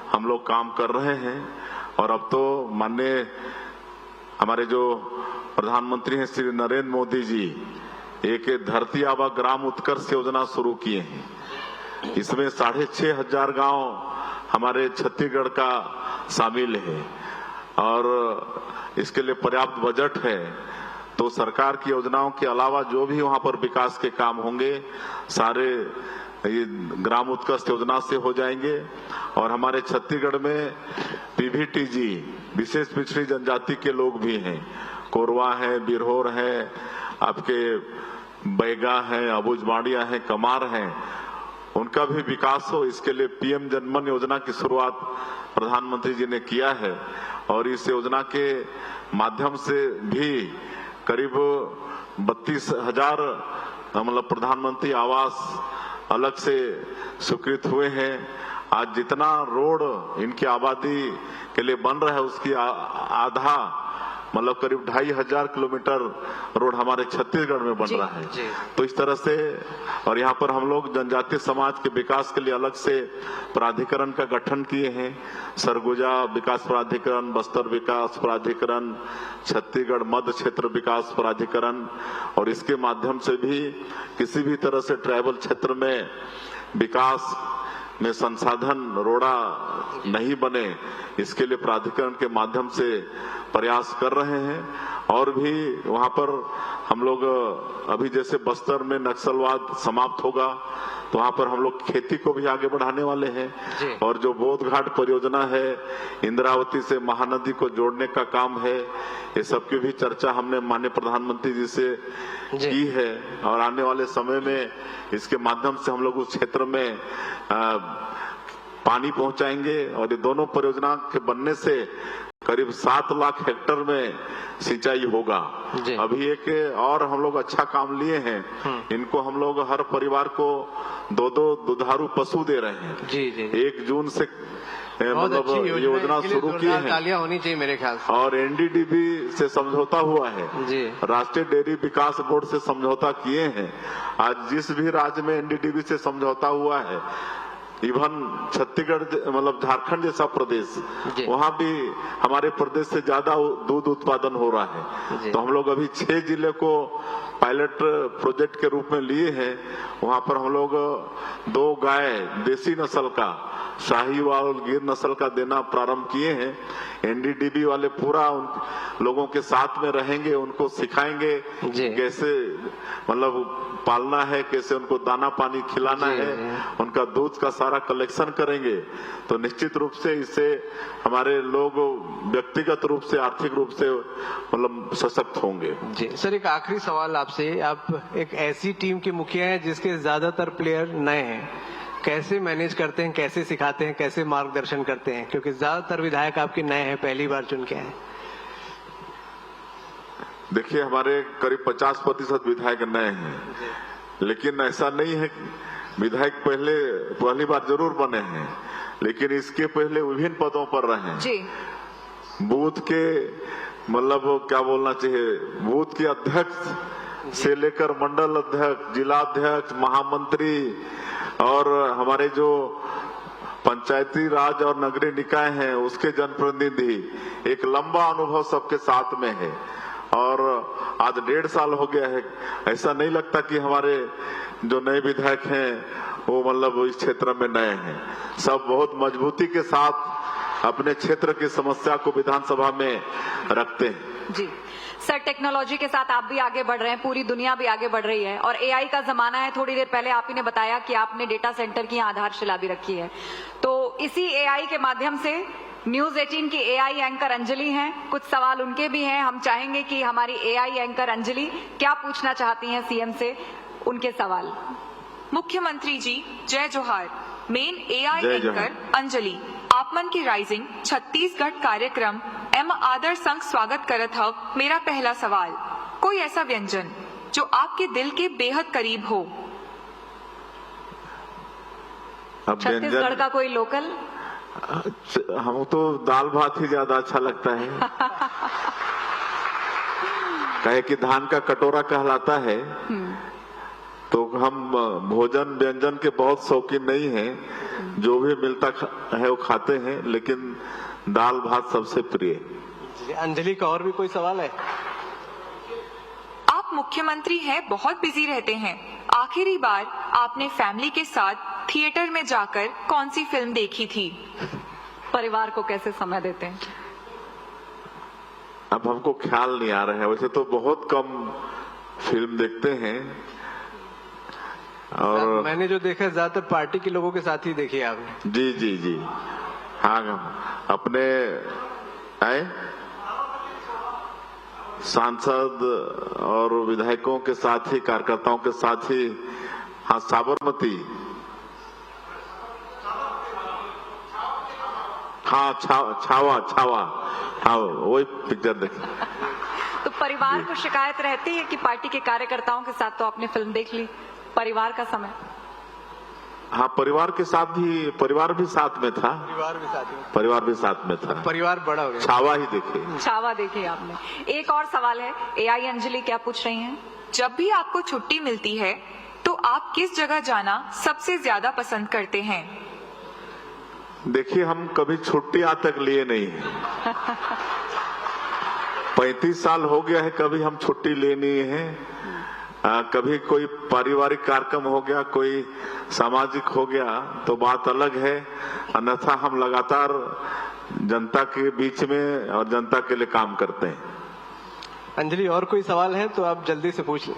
हम लोग काम कर रहे हैं। और अब तो माननीय हमारे जो प्रधानमंत्री हैं श्री नरेंद्र मोदी जी एक धरती आबा ग्राम उत्कर्ष योजना शुरू किए हैं। इसमें 6,500 गांव हमारे छत्तीसगढ़ का शामिल है, और इसके लिए पर्याप्त बजट है। तो सरकार की योजनाओं के अलावा जो भी वहां पर विकास के काम होंगे, सारे ये ग्राम उत्कर्ष योजना से हो जाएंगे। और हमारे छत्तीसगढ़ में पीवीटीजी विशेष पिछड़ी जनजाति के लोग भी हैं, कोरवा है, बिरहोर है, आपके बैगा है, अबुजमाड़िया है, कमार हैं, उनका भी विकास हो, इसके लिए पीएम जनमन योजना की शुरुआत प्रधानमंत्री जी ने किया है। और इस योजना के माध्यम से भी करीब 32,000 मतलब प्रधानमंत्री आवास अलग से स्वीकृत हुए हैं। आज जितना रोड इनकी आबादी के लिए बन रहा है, उसकी आधा मतलब करीब 2,500 किलोमीटर रोड हमारे छत्तीसगढ़ में बन रहा है। तो इस तरह से, और यहाँ पर हम लोग जनजातीय समाज के विकास के लिए अलग से प्राधिकरण का गठन किए हैं। सरगुजा विकास प्राधिकरण, बस्तर विकास प्राधिकरण, छत्तीसगढ़ मध्य क्षेत्र विकास प्राधिकरण, और इसके माध्यम से भी किसी भी तरह से ट्राइबल क्षेत्र में विकास में संसाधन रोड़ा नहीं बने, इसके लिए प्राधिकरण के माध्यम से प्रयास कर रहे हैं। और भी वहां पर हम लोग अभी जैसे बस्तर में नक्सलवाद समाप्त होगा, तो वहां पर हम लोग खेती को भी आगे बढ़ाने वाले हैं। और जो बोध घाट परियोजना है, इंद्रावती से महानदी को जोड़ने का काम है, ये सब की भी चर्चा हमने माननीय प्रधानमंत्री जी से की है। और आने वाले समय में इसके माध्यम से हम लोग उस क्षेत्र में पानी पहुंचाएंगे। और ये दोनों परियोजना के बनने से करीब 7 लाख हेक्टेयर में सिंचाई होगा। अभी एक और हम लोग अच्छा काम लिए हैं, इनको हम लोग हर परिवार को 2 दुधारू पशु दे रहे हैं। 1 जून से मतलब योजना शुरू की है, तालियां होनी चाहिए मेरे ख्याल से। और एनडीडीबी से समझौता हुआ है, राष्ट्रीय डेयरी विकास बोर्ड से समझौता किए हैं। आज जिस भी राज्य में एनडीडीबी से समझौता हुआ है, इवन छत्तीसगढ़ मतलब झारखंड जैसा प्रदेश, जी। वहाँ भी हमारे प्रदेश से ज्यादा दूध उत्पादन हो रहा है। जी। तो हम लोग अभी 6 जिले को पायलट प्रोजेक्ट के रूप में लिए हैं। वहाँ पर हम लोग 2 गाय देसी नस्ल का, शाहीवाल गिर नस्ल का देना प्रारंभ किए हैं। एनडीडीबी वाले पूरा उन लोगों के साथ में रहेंगे, उनको सिखाएंगे जी। कैसे मतलब पालना है, कैसे उनको दाना पानी खिलाना जी, है, जी। उनका दूध का सारा कलेक्शन करेंगे। तो निश्चित रूप से इससे हमारे लोग व्यक्तिगत रूप से, आर्थिक रूप से मतलब सशक्त होंगे। जी सर, एक आखिरी सवाल आपसे। आप एक ऐसी टीम के मुखिया हैं जिसके ज्यादातर प्लेयर नए हैं, कैसे मैनेज करते हैं, कैसे सिखाते हैं, कैसे मार्गदर्शन करते हैं? क्योंकि ज्यादातर विधायक आपके नए हैं, पहली बार चुन के आए। देखिए, हमारे करीब 50% विधायक नए हैं, लेकिन ऐसा नहीं है। विधायक पहली बार जरूर बने हैं, लेकिन इसके पहले विभिन्न पदों पर रहे हैं। जी। बूथ के मतलब क्या बोलना चाहिए, बूथ के अध्यक्ष से लेकर मंडल अध्यक्ष, जिला अध्यक्ष, महामंत्री और हमारे जो पंचायती राज और नगरीय निकाय हैं उसके जनप्रतिनिधि, एक लंबा अनुभव सबके साथ में है। और आज 1.5 साल हो गया है। ऐसा नहीं लगता कि हमारे जो नए विधायक हैं वो मतलब इस क्षेत्र में नए हैं। सब बहुत मजबूती के साथ अपने क्षेत्र की समस्या को विधानसभा में रखते हैं। जी सर, टेक्नोलॉजी के साथ आप भी आगे बढ़ रहे हैं, पूरी दुनिया भी आगे बढ़ रही है और एआई का जमाना है। थोड़ी देर पहले आप ही ने बताया कि आपने डेटा सेंटर की आधारशिला भी रखी है। तो इसी एआई के माध्यम से न्यूज 18 की एआई एंकर अंजलि हैं, कुछ सवाल उनके भी हैं। हम चाहेंगे कि हमारी एआई एंकर अंजलि क्या पूछना चाहती हैं सीएम से, उनके सवाल। मुख्यमंत्री जी जय जोहार। मेन एआई जय एंकर जोहार। अंजलि, आपमन की राइजिंग छत्तीसगढ़ कार्यक्रम एम आदर संग स्वागत करत हव। मेरा पहला सवाल, कोई ऐसा व्यंजन जो आपके दिल के बेहद करीब हो? अब छत्तीसगढ़ का कोई लोकल? हम तो दाल भात ही ज्यादा अच्छा लगता है। कहे कि धान का कटोरा कहलाता है, तो हम भोजन व्यंजन के बहुत शौकीन नहीं हैं। जो भी मिलता है वो खाते हैं, लेकिन दाल भात सबसे प्रिय। अंजलि का और भी कोई सवाल है? आप मुख्यमंत्री हैं, बहुत बिजी रहते हैं। आखिरी बार आपने फैमिली के साथ थिएटर में जाकर कौन सी फिल्म देखी थी? परिवार को कैसे समय देते हैं? अब हमको ख्याल नहीं आ रहा है। वैसे तो बहुत कम फिल्म देखते हैं और मैंने जो देखा ज्यादातर पार्टी के लोगों के साथ ही देखी है आपने। जी जी जी हाँ, अपने आए सांसद और विधायकों के साथ ही, कार्यकर्ताओं के साथ ही। हाँ, साबरमती, हाँ छावा, हाँ वही पिक्चर देखी। तो परिवार को शिकायत रहती है कि पार्टी के कार्यकर्ताओं के साथ तो आपने फिल्म देख ली, परिवार का समय? हाँ, परिवार के साथ ही, परिवार भी साथ में था। परिवार भी साथ में था। परिवार बड़ा हो गया। छावा ही देखे। छावा देखी आपने। एक और सवाल है, एआई अंजलि क्या पूछ रही हैं? जब भी आपको छुट्टी मिलती है तो आप किस जगह जाना सबसे ज्यादा पसंद करते हैं? देखिए, हम कभी छुट्टी आज तक लिए नहीं है। 35 साल हो गया है, कभी हम छुट्टी लिए नहीं है। कभी कोई पारिवारिक कार्यक्रम हो गया, कोई सामाजिक हो गया तो बात अलग है, अन्यथा हम लगातार जनता के बीच में और जनता के लिए काम करते हैं। अंजलि, और कोई सवाल है तो आप जल्दी से पूछ लें।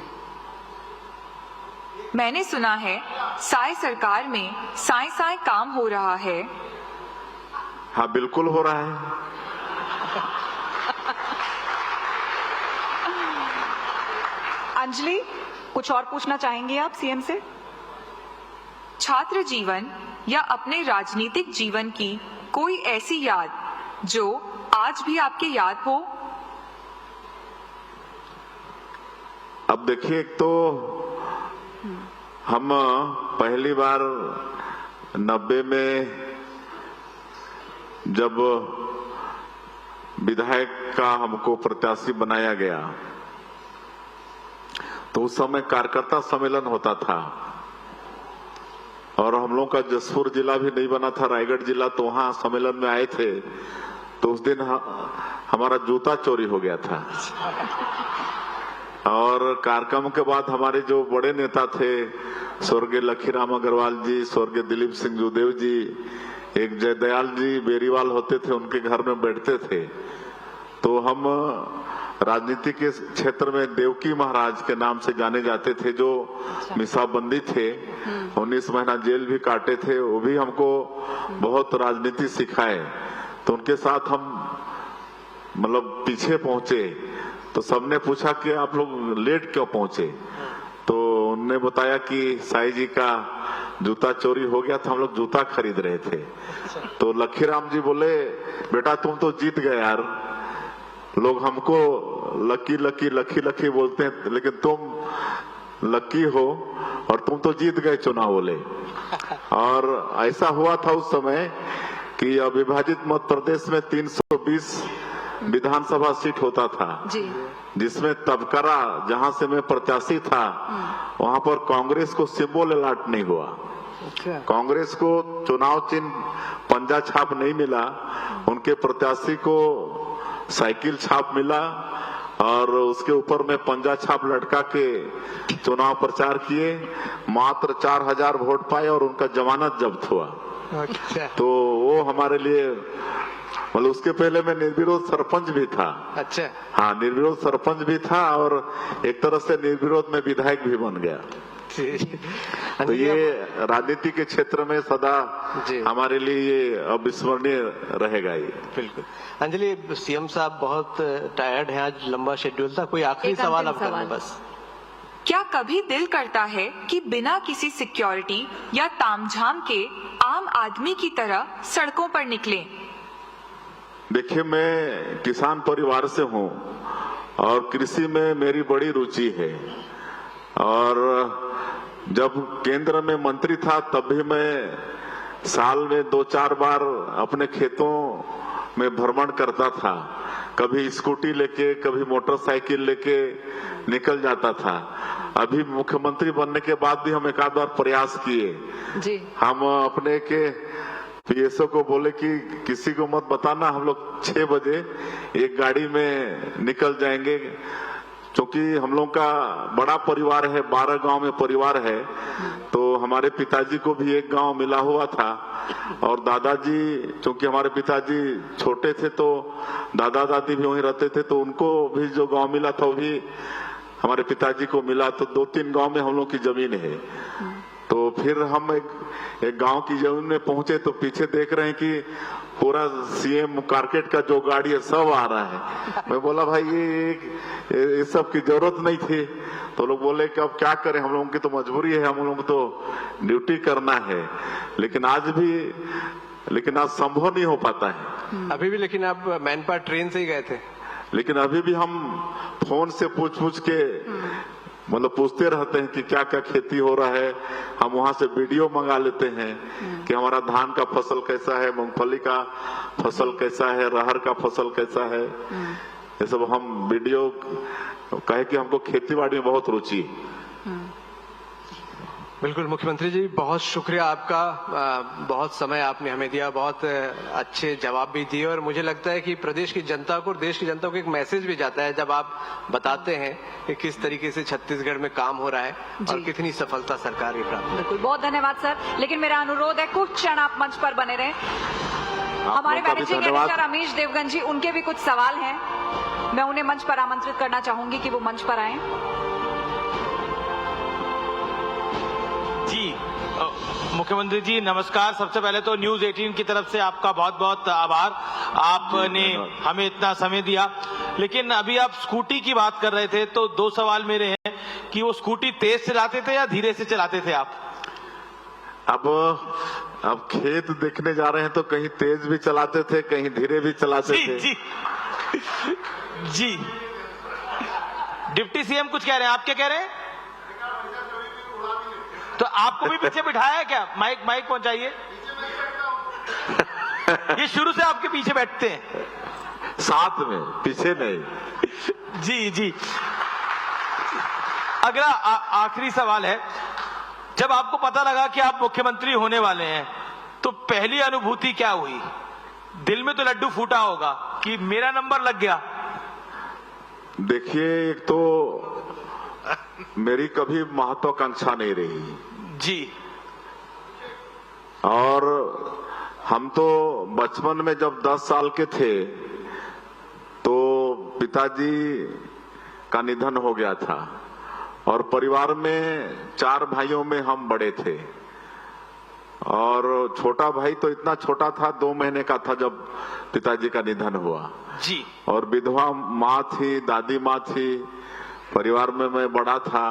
मैंने सुना है साय सरकार में साय काम हो रहा है। हाँ, बिल्कुल हो रहा है। अंजलि, कुछ और पूछना चाहेंगी आप सीएम से? छात्र जीवन या अपने राजनीतिक जीवन की कोई ऐसी याद जो आज भी आपके याद हो? अब देखिए, एक तो हम पहली बार 90 में जब विधायक का हमको प्रत्याशी बनाया गया तो उस समय कार्यकर्ता सम्मेलन होता था और हम लोग का जसपुर जिला भी नहीं बना था, रायगढ़ जिला, तो वहां सम्मेलन में आए थे। तो उस दिन हमारा जूता चोरी हो गया था। और कार्यक्रम के बाद हमारे जो बड़े नेता थे, स्वर्गीय लखीराम अग्रवाल जी, स्वर्गीय दिलीप सिंह जूदेव जी, एक जयदयाल जी बेरीवाल होते थे, उनके घर में बैठते थे। तो हम राजनीति के क्षेत्र में देवकी महाराज के नाम से जाने जाते थे, जो मिसाबंदी थे, 19 महीना जेल भी काटे थे। वो भी हमको बहुत राजनीति सिखाए। तो उनके साथ हम मतलब पीछे पहुंचे, तो सबने पूछा कि आप लोग लेट क्यों पहुंचे। तो उनने बताया कि साईं जी का जूता चोरी हो गया था, हम लोग जूता खरीद रहे थे। तो लखीराम जी बोले, बेटा तुम तो जीत गए यार, लोग हमको लकी लकी लकी लकी बोलते हैं, लेकिन तुम लकी हो और तुम तो जीत गए चुनाव बोले। और ऐसा हुआ था उस समय कि अविभाजित मध्य प्रदेश में 320 विधानसभा सीट होता था जी, जिसमें तबकरा, जहां से मैं प्रत्याशी था, वहां पर कांग्रेस को सिंबल अलॉट नहीं हुआ। कांग्रेस को चुनाव चिन्ह पंजा छाप नहीं मिला, उनके प्रत्याशी को साइकिल छाप मिला और उसके ऊपर में पंजा छाप लटका के चुनाव प्रचार किए। मात्र 4000 वोट पाए और उनका जमानत जब्त हुआ। तो वो हमारे लिए, मतलब उसके पहले मैं निर्विरोध सरपंच भी था। अच्छा, हाँ, निर्विरोध सरपंच भी था और एक तरह से निर्विरोध में विधायक भी बन गया। तो ये राजनीति के क्षेत्र में सदा हमारे लिए ये अविस्मरणीय रहेगा। ये बिल्कुल। अंजलि, सीएम साहब बहुत टायर्ड हैं, आज लंबा शेड्यूल था, कोई आखिरी सवाल आप करना बस। क्या कभी दिल करता है कि बिना किसी सिक्योरिटी या तामझाम के आम आदमी की तरह सड़कों पर निकलें? देखिए, मैं किसान परिवार से हूँ और कृषि में मेरी बड़ी रुचि है। और जब केंद्र में मंत्री था तब भी मैं साल में 2-4 बार अपने खेतों में भ्रमण करता था। कभी स्कूटी लेके, कभी मोटरसाइकिल लेके निकल जाता था। अभी मुख्यमंत्री बनने के बाद भी हम एक आध बार प्रयास किए जी। हम अपने के पीएसओ को बोले कि किसी को मत बताना, हम लोग 6 बजे एक गाड़ी में निकल जाएंगे, क्योंकि हम लोग का बड़ा परिवार है, 12 गांव में परिवार है। तो हमारे पिताजी को भी एक गांव मिला हुआ था और दादाजी, क्योंकि हमारे पिताजी छोटे थे तो दादा दादी भी वहीं रहते थे, तो उनको भी जो गांव मिला था वो भी हमारे पिताजी को मिला। तो 2-3 गांव में हम लोग की जमीन है। तो फिर हम एक गांव की जमीन में पहुंचे तो पीछे देख रहे हैं कि पूरा सीएम कारकेट का जो गाड़ी है सब आ रहा है। मैं बोला भाई ये सब की जरूरत नहीं थी। तो लोग बोले कि अब क्या करें, हम लोगों की तो मजबूरी है, हम लोगों को तो ड्यूटी करना है। लेकिन आज संभव नहीं हो पाता है। अभी भी लेकिन आप मैनपाट ट्रेन से ही गए थे? लेकिन अभी भी हम फोन से पूछ के मतलब पूछते रहते हैं कि क्या क्या खेती हो रहा है। हम वहां से वीडियो मंगा लेते हैं कि हमारा धान का फसल कैसा है, मूंगफली का फसल कैसा है, रहर का फसल कैसा है। ये सब हम वीडियो कहे कि हमको खेतीबाड़ी में बहुत रुचि। बिल्कुल मुख्यमंत्री जी, बहुत शुक्रिया आपका, बहुत समय आपने हमें दिया, बहुत अच्छे जवाब भी दिए। और मुझे लगता है कि प्रदेश की जनता को, देश की जनता को एक मैसेज भी जाता है जब आप बताते हैं कि किस तरीके से छत्तीसगढ़ में काम हो रहा है और कितनी सफलता सरकार की प्राप्त। बिल्कुल, बहुत धन्यवाद सर। लेकिन मेरा अनुरोध है कुछ क्षण आप मंच पर बने रहें। हमारे मैनेजिंग एडिटर रमेश देवगन जी, उनके भी कुछ सवाल हैं, मैं उन्हें मंच पर आमंत्रित करना चाहूंगी कि वो मंच पर आए। जी मुख्यमंत्री जी नमस्कार। सबसे पहले तो न्यूज 18 की तरफ से आपका बहुत बहुत आभार, आपने हमें इतना समय दिया। लेकिन अभी आप स्कूटी की बात कर रहे थे तो 2 सवाल मेरे हैं कि वो स्कूटी तेज चलाते थे या धीरे से चलाते थे आप? अब खेत देखने जा रहे हैं तो कहीं तेज भी चलाते थे, कहीं धीरे भी चलाते थे। जी जी डिप्टी सीएम कुछ कह रहे हैं, आप क्या कह रहे हैं? तो आपको भी पीछे बिठाया है क्या? माइक पहुंचाइए। ये शुरू से आपके पीछे बैठते हैं? साथ में, पीछे नहीं। जी अगला आखिरी सवाल है जब आपको पता लगा कि आप मुख्यमंत्री होने वाले हैं तो पहली अनुभूति क्या हुई? दिल में तो लड्डू फूटा होगा कि मेरा नंबर लग गया। देखिए, एक तो मेरी कभी महत्वाकांक्षा नहीं रही जी, और हम तो बचपन में जब 10 साल के थे तो पिताजी का निधन हो गया था और परिवार में 4 भाइयों में हम बड़े थे और छोटा भाई तो इतना छोटा था, 2 महीने का था जब पिताजी का निधन हुआ जी। और विधवा माँ थी, दादी माँ थी, परिवार में मैं बड़ा था।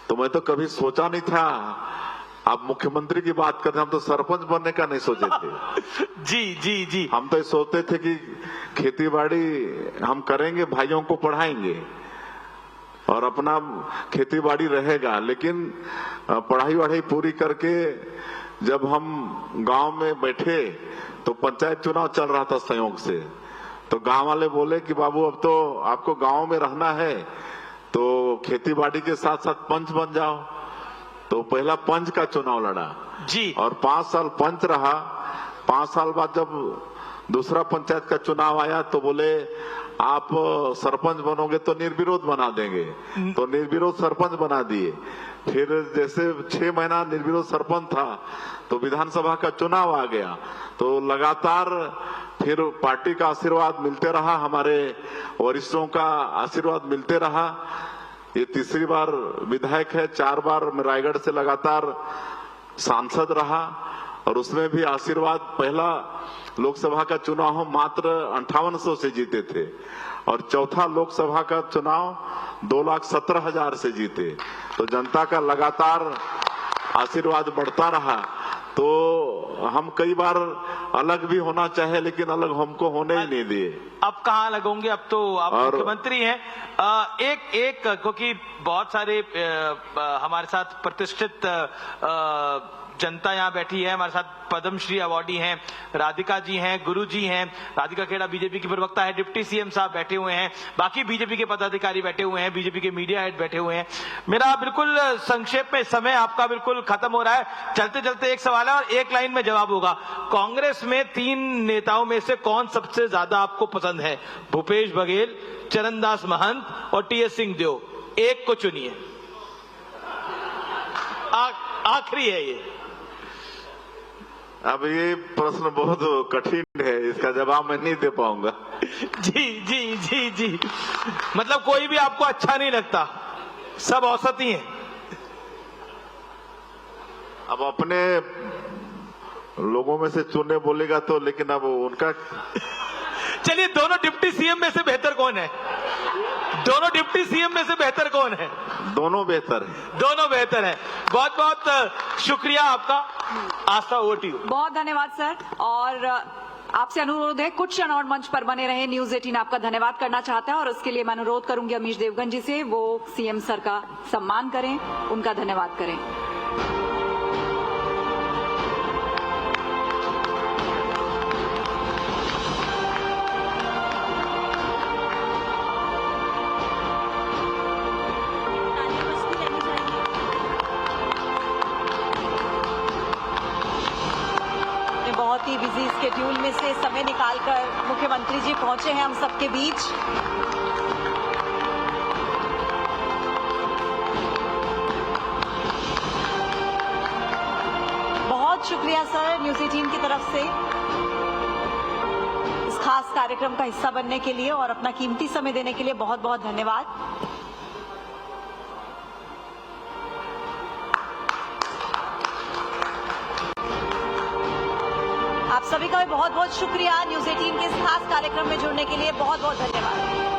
तो मैं तो कभी सोचा नहीं था, आप मुख्यमंत्री की बात करते, हम तो सरपंच बनने का नहीं सोचे थे। जी जी जी। हम तो ये सोचते थे कि खेती बाड़ी हम करेंगे, भाइयों को पढ़ाएंगे और अपना खेती बाड़ी रहेगा। लेकिन पढ़ाई वढ़ाई पूरी करके जब हम गांव में बैठे तो पंचायत चुनाव चल रहा था संयोग से, तो गांव वाले बोले कि बाबू अब तो आपको गांव में रहना है तो खेती बाड़ी के साथ साथ पंच बन जाओ। तो पहला पंच का चुनाव लड़ा जी और 5 साल पंच रहा। 5 साल बाद जब दूसरा पंचायत का चुनाव आया तो बोले आप सरपंच बनोगे तो निर्विरोध बना देंगे, तो निर्विरोध सरपंच बना दिए। फिर जैसे 6 महीना निर्विरोध सरपंच था तो विधानसभा का चुनाव आ गया, तो लगातार फिर पार्टी का आशीर्वाद मिलते रहा, हमारे वरिष्ठों का आशीर्वाद मिलते रहा। ये तीसरी बार विधायक है, 4 बार मैं रायगढ़ से लगातार सांसद रहा और उसमें भी आशीर्वाद। पहला लोकसभा का चुनाव हम मात्र 5800 से जीते थे और चौथा लोकसभा का चुनाव 2,17,000 से जीते। तो जनता का लगातार आशीर्वाद बढ़ता रहा। तो हम कई बार अलग भी होना चाहे लेकिन अलग हमको होने ही नहीं दिए। अब कहाँ अलग होंगे, अब तो आप मुख्यमंत्री हैं। एक क्योंकि बहुत सारे हमारे साथ प्रतिष्ठित जनता यहाँ बैठी है, हमारे साथ पद्मश्री अवार्डी हैं, राधिका जी हैं, गुरु जी हैं, राधिका खेड़ा बीजेपी की प्रवक्ता है, डिप्टी सीएम साहब बैठे हुए हैं, बाकी बीजेपी के पदाधिकारी बैठे हुए हैं, बीजेपी के मीडिया हेड बैठे हुए हैं। मेरा बिल्कुल संक्षेप में, समय आपका बिल्कुल खत्म हो रहा है, चलते चलते एक सवाल है और एक लाइन में जवाब होगा। कांग्रेस में 3 नेताओं में से कौन सबसे ज्यादा आपको पसंद है? भूपेश बघेल, चरणदास महंत और टीएस सिंहदेव, एक को चुनिए। आखिरी है ये। अब ये प्रश्न बहुत कठिन है, इसका जवाब मैं नहीं दे पाऊंगा। जी जी जी जी, मतलब कोई भी आपको अच्छा नहीं लगता, सब औसत ही हैं। अब अपने लोगों में से चुनने बोलेगा तो, लेकिन अब उनका। चलिए, दोनों डिप्टी सीएम में से बेहतर कौन है? दोनों डिप्टी सीएम में से बेहतर कौन है? दोनों बेहतर है। दोनों बेहतर है। बहुत बहुत शुक्रिया आपका। आस्था, ओवर टू यू। बहुत धन्यवाद सर। और आपसे अनुरोध है कुछ क्षण और मंच पर बने रहे। न्यूज 18 आपका धन्यवाद करना चाहता है और उसके लिए मैं अनुरोध करूंगी अमीश देवगन जी से, वो सीएम सर का सम्मान करें, उनका धन्यवाद करें। बहुत ही बिजी स्केड्यूल में से समय निकालकर मुख्यमंत्री जी पहुंचे हैं हम सबके बीच। बहुत शुक्रिया सर न्यूज 18 की तरफ से इस खास कार्यक्रम का हिस्सा बनने के लिए और अपना कीमती समय देने के लिए बहुत बहुत धन्यवाद। आप सभी का भी बहुत बहुत शुक्रिया न्यूज 18 के इस खास कार्यक्रम में जुड़ने के लिए। बहुत बहुत धन्यवाद।